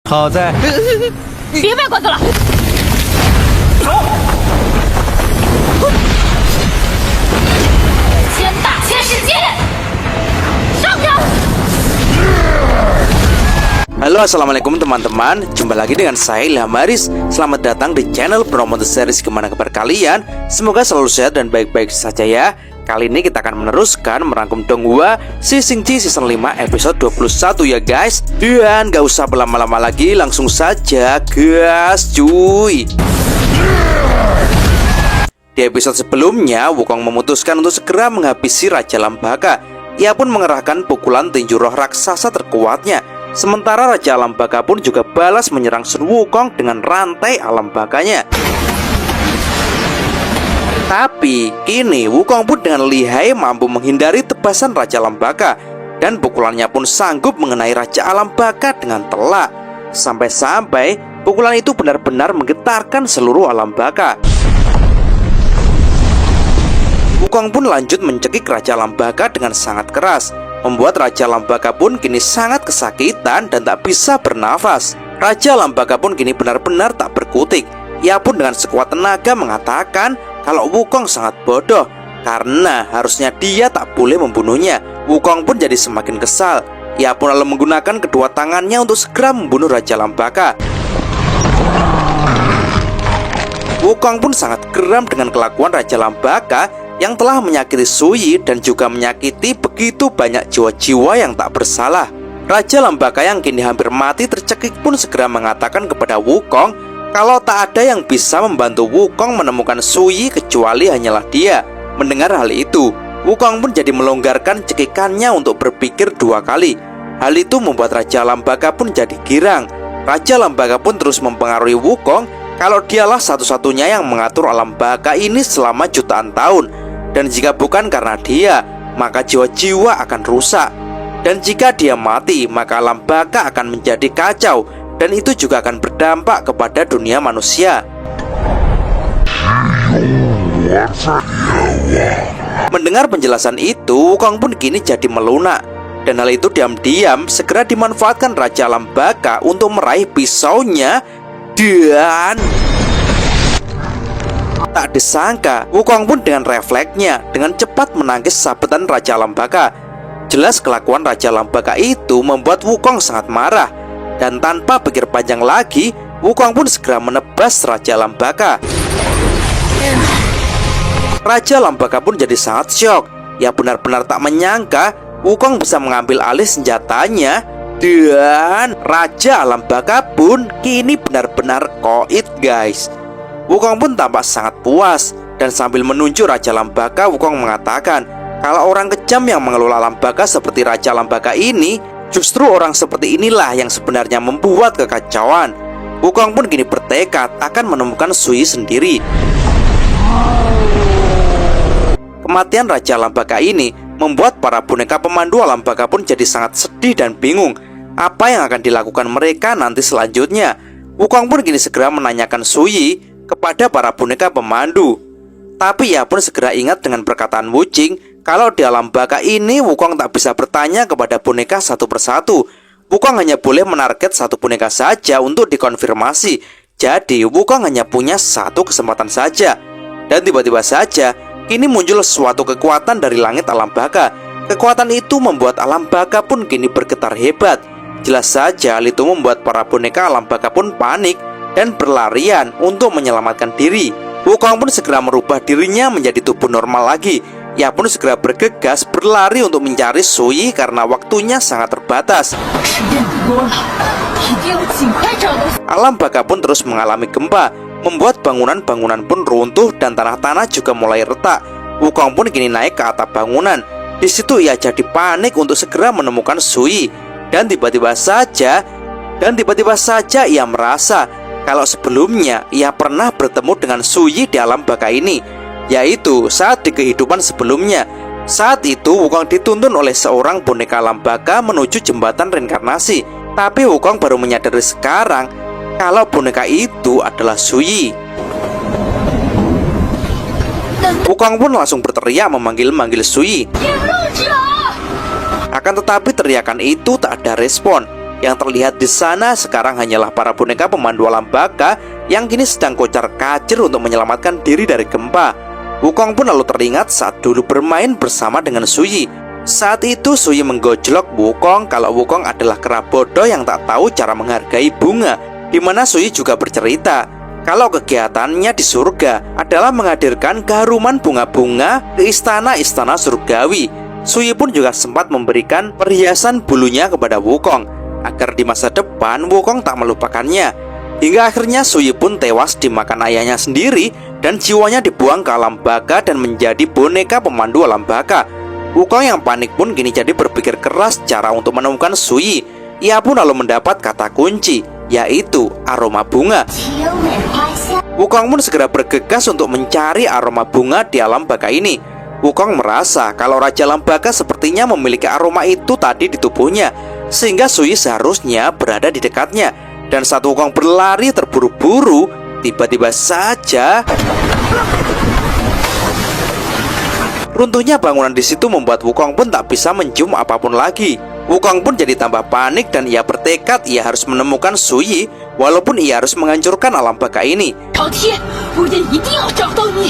好在别卖关子了，先打先世界，上招！ Halo, assalamualaikum teman-teman. Jumpa lagi dengan saya Ilham Haris. Selamat datang di channel Promoter Series Kemana Kabar kalian. Semoga selalu sehat dan baik-baik saja ya. Kali ini kita akan meneruskan merangkum Donghua Sisingji Season 5 episode 21 ya guys. Dan gak usah berlama-lama lagi, langsung saja gas cuy. Di episode sebelumnya, Wukong memutuskan untuk segera menghabisi Raja Lambaka. Ia pun mengerahkan pukulan tinju roh raksasa terkuatnya. Sementara Raja Alam Baka pun juga balas menyerang Sun Wukong dengan rantai alam bakanya. Tapi kini Wukong pun dengan lihai mampu menghindari tebasan Raja Alam Baka. Dan pukulannya pun sanggup mengenai Raja Alam Baka dengan telak. Sampai-sampai pukulan itu benar-benar menggetarkan seluruh alam baka. Wukong pun lanjut mencekik Raja Alam Baka dengan sangat keras, membuat Raja Alam Baka pun kini sangat kesakitan dan tak bisa bernafas. Raja Alam Baka pun kini benar-benar tak berkutik. Ia pun dengan sekuat tenaga mengatakan kalau Wukong sangat bodoh, karena harusnya dia tak boleh membunuhnya. Wukong pun jadi semakin kesal. Ia pun lalu menggunakan kedua tangannya untuk segera membunuh Raja Alam Baka. Wukong pun sangat geram dengan kelakuan Raja Alam Baka yang telah menyakiti Suyi dan juga menyakiti begitu banyak jiwa-jiwa yang tak bersalah. Raja Lambaka yang kini hampir mati tercekik pun segera mengatakan kepada Wukong kalau tak ada yang bisa membantu Wukong menemukan Suyi kecuali hanyalah dia. Mendengar hal itu, Wukong pun jadi melonggarkan cekikannya untuk berpikir dua kali. Hal itu membuat Raja Lambaka pun jadi girang. Raja Lambaka pun terus mempengaruhi Wukong kalau dialah satu-satunya yang mengatur alam baka ini selama jutaan tahun. Dan jika bukan karena dia, maka jiwa-jiwa akan rusak. Dan jika dia mati, maka alam baka akan menjadi kacau. Dan itu juga akan berdampak kepada dunia manusia. Mendengar penjelasan itu, Wukong pun kini jadi melunak. Dan hal itu diam-diam segera dimanfaatkan Raja Alam Baka untuk meraih pisaunya. Dan tak disangka, Wukong pun dengan refleksnya dengan cepat menangkis sabetan Raja Alam Baka. Jelas kelakuan Raja Alam Baka itu membuat Wukong sangat marah. Dan tanpa pikir panjang lagi, Wukong pun segera menebas Raja Alam Baka. Raja Alam Baka pun jadi sangat syok. Ia benar-benar tak menyangka Wukong bisa mengambil alih senjatanya. Dan Raja Alam Baka pun kini benar-benar koit guys. Wukong pun tampak sangat puas. Dan sambil menunjuk Raja Alam Baka, Wukong mengatakan kalau orang kejam yang mengelola alam baka seperti Raja Alam Baka ini, justru orang seperti inilah yang sebenarnya membuat kekacauan. Wukong pun kini bertekad akan menemukan Suyi sendiri. Kematian Raja Alam Baka ini membuat para boneka pemandu alam baka pun jadi sangat sedih dan bingung apa yang akan dilakukan mereka nanti selanjutnya. Wukong pun kini segera menanyakan Suyi kepada para boneka pemandu. Tapi ia pun segera ingat dengan perkataan Wuching kalau di alam baka ini Wukong tak bisa bertanya kepada boneka satu persatu. Wukong hanya boleh menarget satu boneka saja untuk dikonfirmasi. Jadi Wukong hanya punya satu kesempatan saja. Dan tiba-tiba saja kini muncul suatu kekuatan dari langit alam baka. Kekuatan itu membuat alam baka pun kini bergetar hebat. Jelas saja hal itu membuat para boneka alam baka pun panik dan berlarian untuk menyelamatkan diri. Wukong pun segera merubah dirinya menjadi tubuh normal lagi. Ia pun segera bergegas berlari untuk mencari Suyi karena waktunya sangat terbatas. Alam baka pun terus mengalami gempa, membuat bangunan-bangunan pun runtuh dan tanah-tanah juga mulai retak. Wukong pun kini naik ke atap bangunan. Di situ ia jadi panik untuk segera menemukan Suyi. Dan tiba-tiba saja ia merasa kalau sebelumnya ia pernah bertemu dengan Suyi di alam baka ini, yaitu saat di kehidupan sebelumnya. Saat itu Wukong dituntun oleh seorang boneka alam baka menuju jembatan reinkarnasi. Tapi Wukong baru menyadari sekarang kalau boneka itu adalah Suyi. Wukong pun langsung berteriak memanggil Suyi. Akan tetapi teriakan itu tak ada respon. Yang terlihat di sana sekarang hanyalah para boneka pemandu alam baka yang kini sedang kocar-kacir untuk menyelamatkan diri dari gempa. Wukong pun lalu teringat saat dulu bermain bersama dengan Suyi. Saat itu Suyi menggojlok Wukong kalau Wukong adalah kera bodoh yang tak tahu cara menghargai bunga. Di mana Suyi juga bercerita kalau kegiatannya di surga adalah menghadirkan keharuman bunga-bunga ke istana-istana surgawi. Suyi pun juga sempat memberikan perhiasan bulunya kepada Wukong agar di masa depan Wukong tak melupakannya. Hingga akhirnya Suyi pun tewas dimakan ayahnya sendiri dan jiwanya dibuang ke alam baka dan menjadi boneka pemandu alam baka. Wukong yang panik pun kini jadi berpikir keras cara untuk menemukan Suyi. Ia pun lalu mendapat kata kunci, yaitu aroma bunga. Wukong pun segera bergegas untuk mencari aroma bunga di alam baka ini. Wukong merasa kalau Raja Alam Baka sepertinya memiliki aroma itu tadi di tubuhnya, sehingga Suyi seharusnya berada di dekatnya. Dan saat Wukong berlari terburu-buru, tiba-tiba saja runtuhnya bangunan di situ membuat Wukong pun tak bisa mencium apapun lagi. Wukong pun jadi tambah panik dan ia bertekad ia harus menemukan Suyi walaupun ia harus menghancurkan alam baka ini.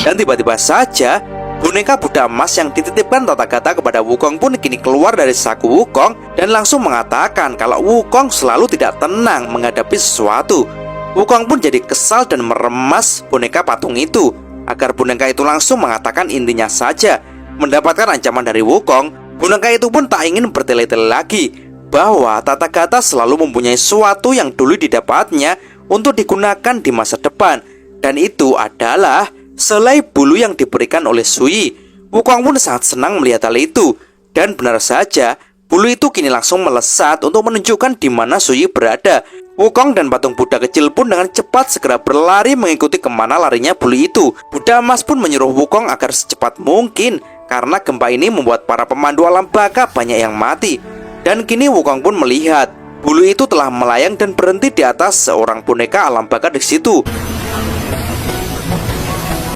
Dan tiba-tiba saja boneka Buddha emas yang dititipkan Tathagata kepada Wukong pun kini keluar dari saku Wukong dan langsung mengatakan kalau Wukong selalu tidak tenang menghadapi sesuatu. Wukong pun jadi kesal dan meremas boneka patung itu agar boneka itu langsung mengatakan intinya saja. Mendapatkan ancaman dari Wukong, boneka itu pun tak ingin bertele-tele lagi bahwa Tathagata selalu mempunyai sesuatu yang dulu didapatnya untuk digunakan di masa depan, dan itu adalah selai bulu yang diberikan oleh Suyi. Wukong pun sangat senang melihat hal itu, dan benar saja bulu itu kini langsung melesat untuk menunjukkan di mana Suyi berada. Wukong dan patung Buddha kecil pun dengan cepat segera berlari mengikuti kemana larinya bulu itu. Buddha emas pun menyuruh Wukong agar secepat mungkin karena gempa ini membuat para pemandu alam baka banyak yang mati. Dan kini Wukong pun melihat bulu itu telah melayang dan berhenti di atas seorang boneka alam baka di situ.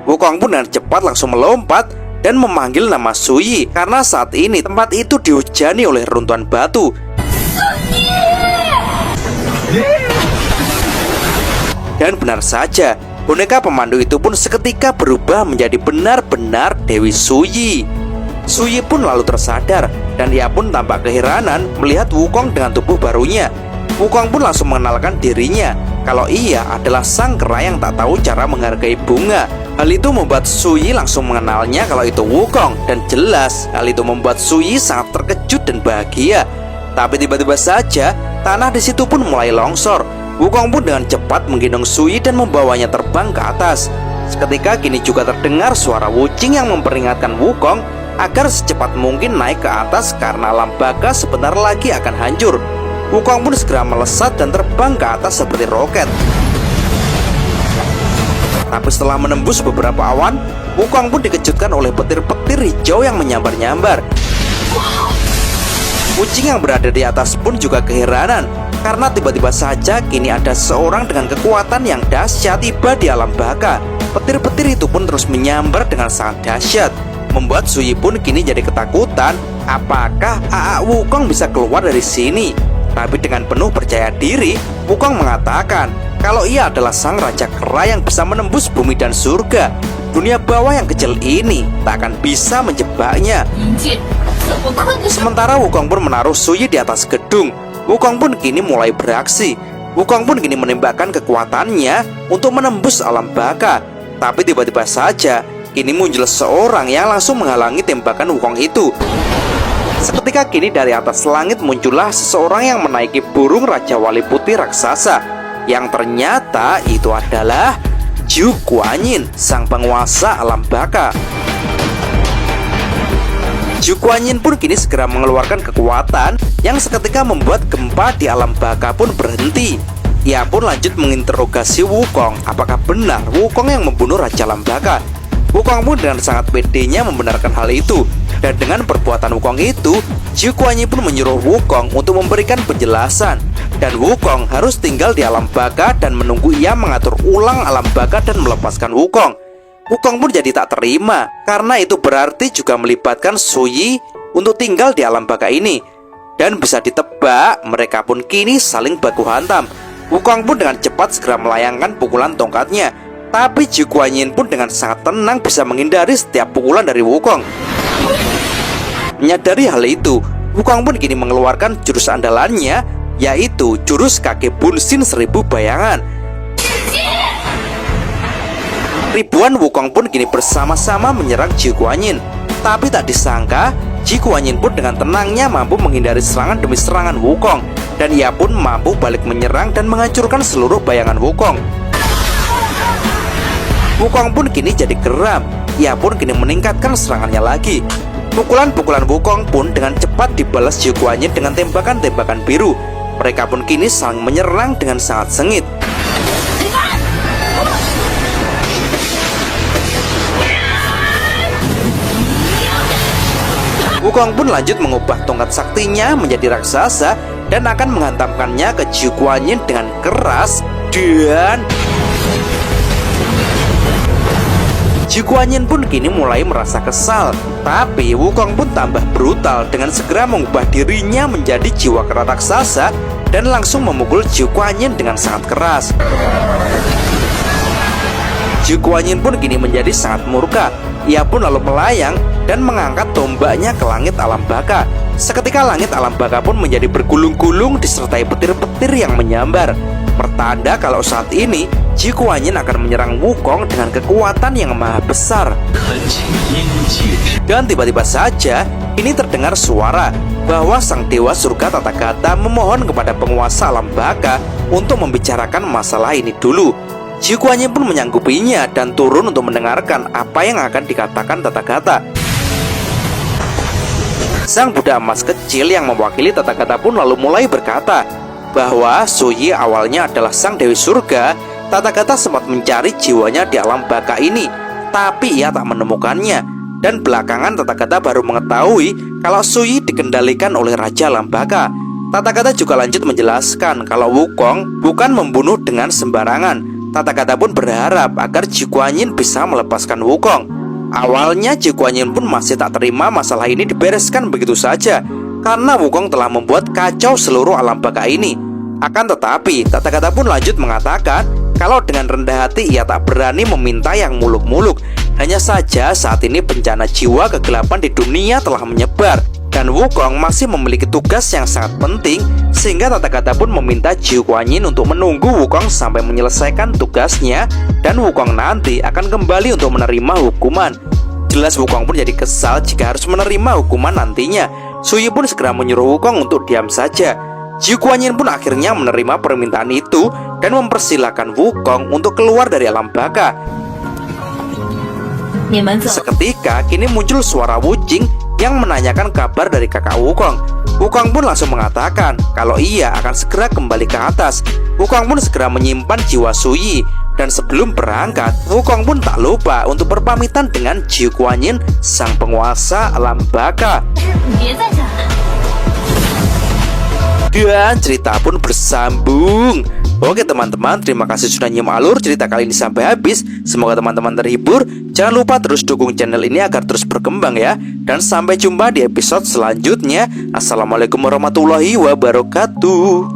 Wukong pun dengan cepat langsung melompat dan memanggil nama Suyi karena saat ini tempat itu dihujani oleh runtuhan batu. Dan benar saja, boneka pemandu itu pun seketika berubah menjadi benar-benar Dewi Suyi. Suyi pun lalu tersadar dan ia pun tampak keheranan melihat Wukong dengan tubuh barunya. Wukong pun langsung mengenalkan dirinya kalau ia adalah sang kera yang tak tahu cara menghargai bunga. Hal itu membuat Suyi langsung mengenalnya kalau itu Wukong, dan jelas hal itu membuat Suyi sangat terkejut dan bahagia. Tapi tiba-tiba saja tanah di situ pun mulai longsor. Wukong pun dengan cepat menggendong Suyi dan membawanya terbang ke atas. Seketika kini juga terdengar suara Wuching yang memperingatkan Wukong agar secepat mungkin naik ke atas karena alam baka sebentar lagi akan hancur. Wukong pun segera melesat dan terbang ke atas seperti roket. Tapi setelah menembus beberapa awan, Wukong pun dikejutkan oleh petir-petir hijau yang menyambar-nyambar. Wuching yang berada di atas pun juga keheranan karena tiba-tiba saja kini ada seorang dengan kekuatan yang dahsyat tiba di alam baka. Petir-petir itu pun terus menyambar dengan sangat dahsyat, membuat Suyi pun kini jadi ketakutan. Apakah Aa Wukong bisa keluar dari sini? Tapi dengan penuh percaya diri, Wukong mengatakan kalau ia adalah sang raja kera yang bisa menembus bumi dan surga. Dunia bawah yang kecil ini tak akan bisa menjebaknya. Sementara Wukong pun menaruh Suyi di atas gedung. Wukong pun kini mulai beraksi. Wukong pun kini menembakkan kekuatannya untuk menembus alam baka. Tapi tiba-tiba saja kini muncul seorang yang langsung menghalangi tembakan Wukong itu. Seketika kini dari atas langit muncullah seseorang yang menaiki burung Raja Wali Putih raksasa, yang ternyata itu adalah Zhu Guanyin, sang penguasa alam baka. Zhu Guanyin pun kini segera mengeluarkan kekuatan yang seketika membuat gempa di alam baka pun berhenti. Ia pun lanjut menginterogasi Wukong apakah benar Wukong yang membunuh Raja Alam Baka. Wukong pun dengan sangat pedenya membenarkan hal itu. Dan dengan perbuatan Wukong itu, Zhu Guanyin pun menyuruh Wukong untuk memberikan penjelasan. Dan Wukong harus tinggal di alam baka dan menunggu ia mengatur ulang alam baka dan melepaskan Wukong. Wukong pun jadi tak terima karena itu berarti juga melibatkan Suyi untuk tinggal di alam baka ini. Dan bisa ditebak, mereka pun kini saling baku hantam. Wukong pun dengan cepat segera melayangkan pukulan tongkatnya. Tapi Ji Guanyin pun dengan sangat tenang bisa menghindari setiap pukulan dari Wukong. Menyadari hal itu, Wukong pun kini mengeluarkan jurus andalannya, yaitu jurus kakek Bunsin 1000 bayangan. Ribuan Wukong pun kini bersama-sama menyerang Ji Guanyin. Tapi tak disangka, Ji Guanyin pun dengan tenangnya mampu menghindari serangan demi serangan Wukong. Dan ia pun mampu balik menyerang dan menghancurkan seluruh bayangan Wukong. Wukong pun kini jadi geram. Ia pun kini meningkatkan serangannya lagi. Pukulan-pukulan Wukong pun dengan cepat dibalas Ji Guanyin dengan tembakan-tembakan biru. Mereka pun kini saling menyerang dengan sangat sengit. Wukong pun lanjut mengubah tongkat saktinya menjadi raksasa dan akan menghantamkannya ke Ji Guanyin dengan keras. Dan Ji Guanyin pun kini mulai merasa kesal. Tapi Wukong pun tambah brutal dengan segera mengubah dirinya menjadi jiwa kera raksasa dan langsung memukul Ji Guanyin dengan sangat keras. Ji Guanyin pun kini menjadi sangat murka. Ia pun lalu melayang dan mengangkat tombaknya ke langit alam baka. Seketika langit alam baka pun menjadi bergulung-gulung disertai petir-petir yang menyambar. Pertanda kalau saat ini Ji Guanyin akan menyerang Wukong dengan kekuatan yang maha besar. Dan tiba-tiba saja ini terdengar suara bahwa sang dewa surga Tathagata memohon kepada penguasa alam baka untuk membicarakan masalah ini dulu. Ji Guanyin pun menyanggupinya dan turun untuk mendengarkan apa yang akan dikatakan Tathagata. Sang Buddha emas kecil yang mewakili Tathagata pun lalu mulai berkata bahwa Suyi awalnya adalah sang dewi surga. Tathagata sempat mencari jiwanya di alam baka ini, tapi ia tak menemukannya. Dan belakangan Tathagata baru mengetahui kalau Suyi dikendalikan oleh Raja Alam Baka. Tathagata juga lanjut menjelaskan kalau Wukong bukan membunuh dengan sembarangan. Tathagata pun berharap agar Ji Guanyin bisa melepaskan Wukong. Awalnya Ji Guanyin pun masih tak terima masalah ini dibereskan begitu saja, karena Wukong telah membuat kacau seluruh alam baka ini. Akan tetapi Tathagata pun lanjut mengatakan kalau dengan rendah hati ia tak berani meminta yang muluk-muluk. Hanya saja saat ini bencana jiwa kegelapan di dunia telah menyebar, dan Wukong masih memiliki tugas yang sangat penting, sehingga Tathagata pun meminta Ji Guanyin untuk menunggu Wukong sampai menyelesaikan tugasnya, dan Wukong nanti akan kembali untuk menerima hukuman. Jelas Wukong pun jadi kesal jika harus menerima hukuman nantinya. Suyi pun segera menyuruh Wukong untuk diam saja. Ji Guanyin pun akhirnya menerima permintaan itu dan mempersilahkan Wukong untuk keluar dari alam baka. Seketika kini muncul suara Wu Jing yang menanyakan kabar dari kakak Wukong. Wukong pun langsung mengatakan kalau ia akan segera kembali ke atas. Wukong pun segera menyimpan jiwa Suyi. Dan sebelum berangkat, Wukong pun tak lupa untuk berpamitan dengan Ji Guanyin, sang penguasa alam baka. Dan cerita pun bersambung. Oke teman-teman, terima kasih sudah nyimak alur cerita kali ini sampai habis. Semoga teman-teman terhibur. Jangan lupa terus dukung channel ini agar terus berkembang ya. Dan sampai jumpa di episode selanjutnya. Assalamualaikum warahmatullahi wabarakatuh.